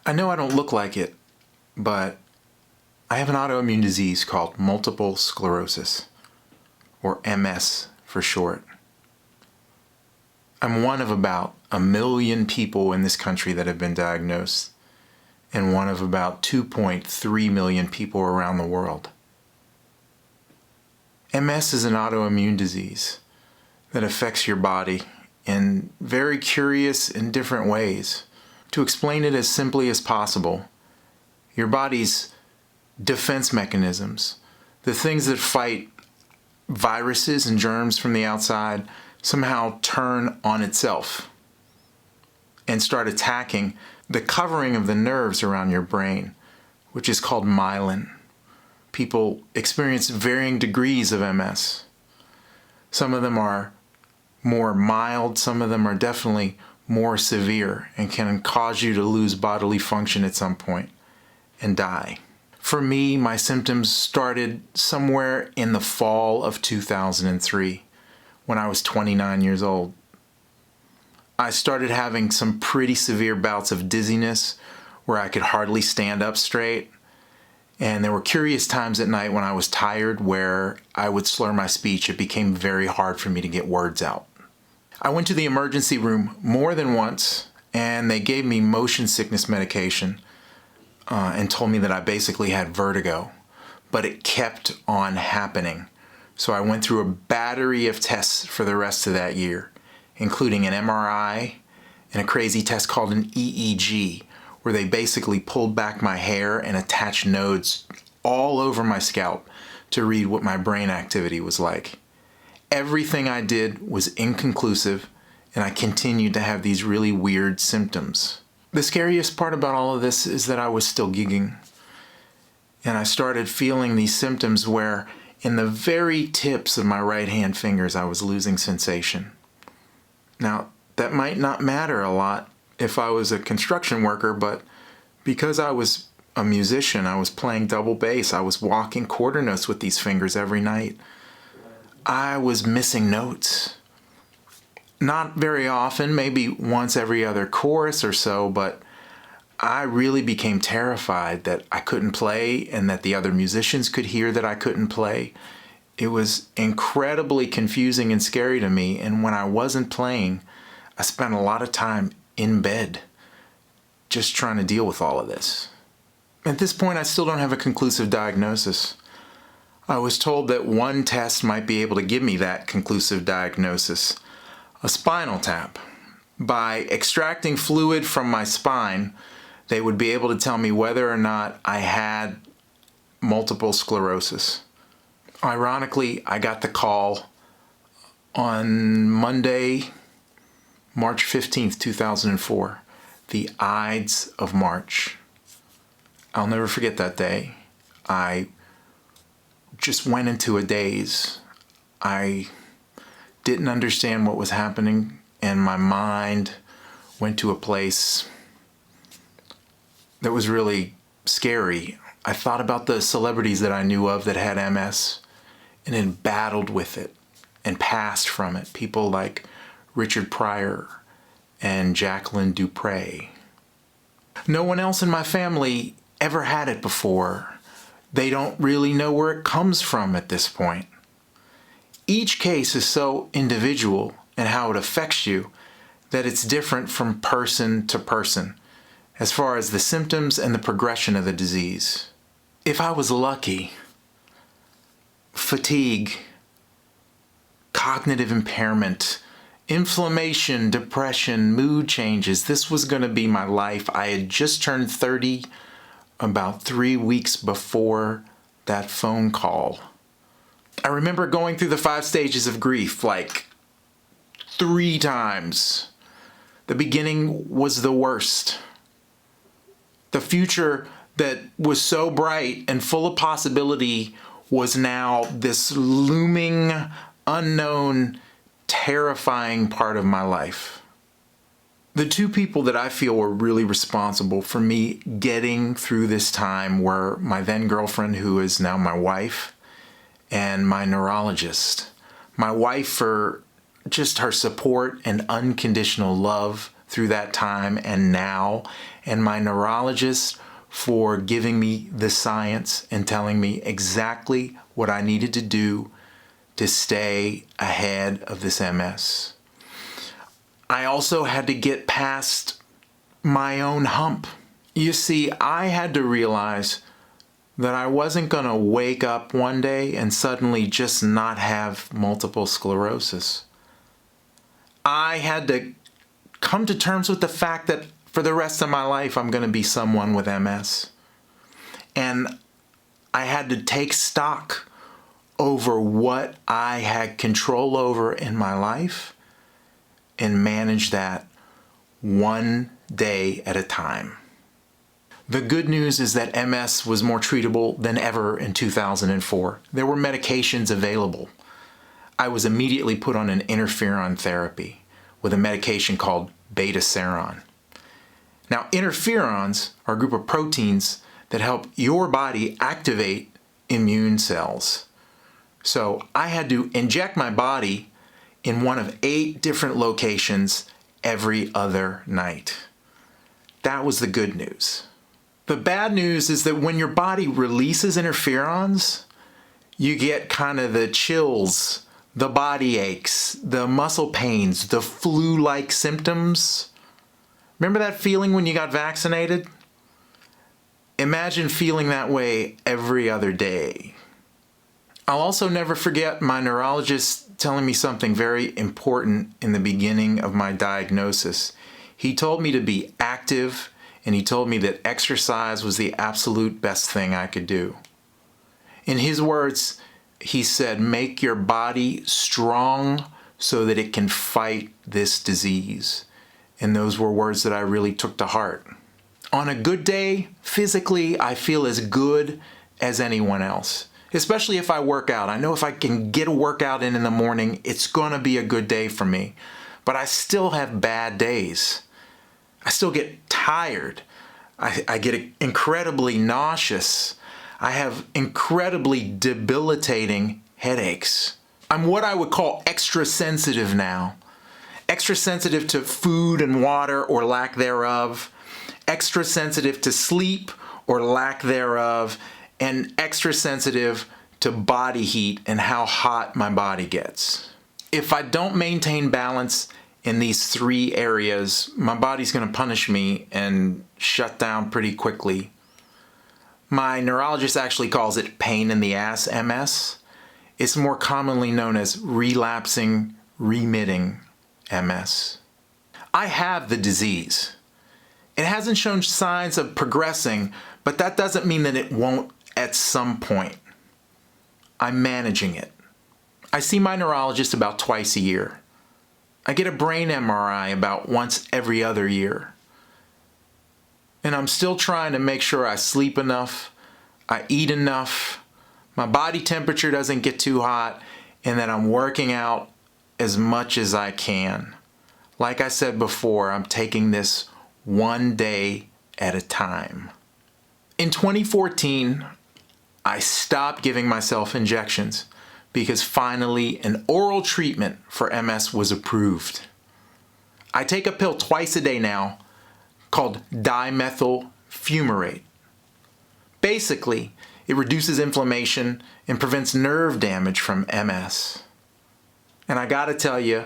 I know I don't look like it, but I have an autoimmune disease called multiple sclerosis, or MS for short. I'm one of about 1 million people in this country that have been diagnosed, and one of about 2.3 million people around the world. MS is an autoimmune disease that affects your body in very curious and different ways. To explain it as simply as possible, your body's defense mechanisms, the things that fight viruses and germs from the outside, somehow turn on itself and start attacking the covering of the nerves around your brain, which is called myelin. People experience varying degrees of MS. Some of them are more mild, some of them are definitely more severe and can cause you to lose bodily function at some point and die. For me, my symptoms started somewhere in the fall of 2003 when I was 29 years old. I started having some pretty severe bouts of dizziness where I could hardly stand up straight. And there were curious times at night when I was tired where I would slur my speech. It became very hard for me to get words out. I went to the emergency room more than once, and they gave me motion sickness medication and told me that I basically had vertigo, but it kept on happening. So I went through a battery of tests for the rest of that year, including an MRI and a crazy test called an EEG, where they basically pulled back my hair and attached nodes all over my scalp to read what my brain activity was like. Everything I did was inconclusive, and I continued to have these really weird symptoms. The scariest part about all of this is that I was still gigging, and I started feeling these symptoms where in the very tips of my right hand fingers I was losing sensation. Now, that might not matter a lot if I was a construction worker, but because I was a musician, I was playing double bass, I was walking quarter notes with these fingers every night. I was missing notes. Not very often, maybe once every other chorus or so, but I really became terrified that I couldn't play and that the other musicians could hear that I couldn't play. It was incredibly confusing and scary to me, and when I wasn't playing, I spent a lot of time in bed just trying to deal with all of this. At this point, I still don't have a conclusive diagnosis. I was told that one test might be able to give me that conclusive diagnosis, a spinal tap. By extracting fluid from my spine, they would be able to tell me whether or not I had multiple sclerosis. Ironically, I got the call on Monday, March 15th, 2004, the Ides of March. I'll never forget that day. I just went into a daze. I didn't understand what was happening, and my mind went to a place that was really scary. I thought about the celebrities that I knew of that had MS and had battled with it and passed from it. People like Richard Pryor and Jacqueline Dupre. No one else in my family ever had it before. They don't really know where it comes from at this point. Each case is so individual in how it affects you that it's different from person to person as far as the symptoms and the progression of the disease. If I was lucky, fatigue, cognitive impairment, inflammation, depression, mood changes, this was going to be my life. I had just turned 30 about 3 weeks before that phone call. I remember going through the 5 stages of grief like 3 times. The beginning was the worst. The future that was so bright and full of possibility was now this looming, unknown, terrifying part of my life. The 2 people that I feel were really responsible for me getting through this time were my then girlfriend, who is now my wife, and my neurologist. My wife for just her support and unconditional love through that time and now, and my neurologist for giving me the science and telling me exactly what I needed to do to stay ahead of this MS. I also had to get past my own hump. You see, I had to realize that I wasn't going to wake up one day and suddenly just not have multiple sclerosis. I had to come to terms with the fact that for the rest of my life I'm going to be someone with MS. And I had to take stock over what I had control over in my life and manage that one day at a time. The good news is that MS was more treatable than ever in 2004. There were medications available. I was immediately put on an interferon therapy with a medication called beta-seron. Now, interferons are a group of proteins that help your body activate immune cells. So I had to inject my body in one of 8 different locations every other night. That was the good news. The bad news is that when your body releases interferons, you get kind of the chills, the body aches, the muscle pains, the flu-like symptoms. Remember that feeling when you got vaccinated? Imagine feeling that way every other day. I'll also never forget my neurologist telling me something very important in the beginning of my diagnosis. He told me to be active, and he told me that exercise was the absolute best thing I could do. In his words, he said, make your body strong so that it can fight this disease. And those were words that I really took to heart. On a good day, physically, I feel as good as anyone else, especially if I work out. I know if I can get a workout in the morning, it's going to be a good day for me. But I still have bad days. I still get tired. I get incredibly nauseous. I have incredibly debilitating headaches. I'm what I would call extra sensitive now. Extra sensitive to food and water or lack thereof. Extra sensitive to sleep or lack thereof. And extra sensitive to body heat and how hot my body gets. If I don't maintain balance in these 3 areas, my body's going to punish me and shut down pretty quickly. My neurologist actually calls it pain in the ass MS. It's more commonly known as relapsing, remitting MS. I have the disease. It hasn't shown signs of progressing, but that doesn't mean that it won't at some point. I'm managing it. I see my neurologist about twice a year. I get a brain MRI about once every other year. And I'm still trying to make sure I sleep enough, I eat enough, my body temperature doesn't get too hot, and that I'm working out as much as I can. Like I said before, I'm taking this one day at a time. In 2014, I stopped giving myself injections because finally an oral treatment for MS was approved. I take a pill twice a day now called dimethyl fumarate. Basically, it reduces inflammation and prevents nerve damage from MS. And I gotta tell you,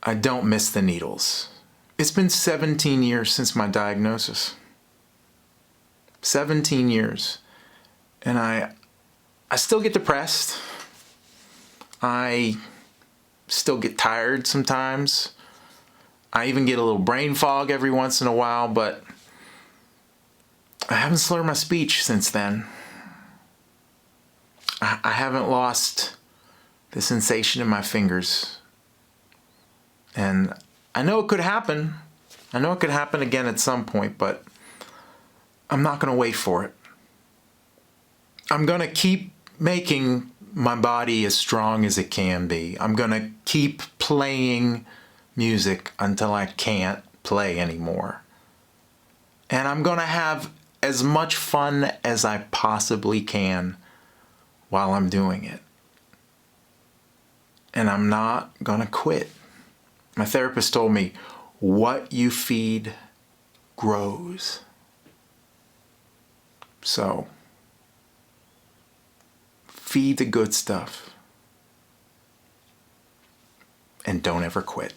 I don't miss the needles. It's been 17 years since my diagnosis. 17 years. And I still get depressed. I still get tired sometimes. I even get a little brain fog every once in a while, but I haven't slurred my speech since then. I haven't lost the sensation in my fingers. And I know it could happen. I know it could happen again at some point, but I'm not going to wait for it. I'm going to keep making my body as strong as it can be. I'm going to keep playing music until I can't play anymore. And I'm going to have as much fun as I possibly can while I'm doing it. And I'm not going to quit. My therapist told me, What you feed grows. So, feed the good stuff. And don't ever quit.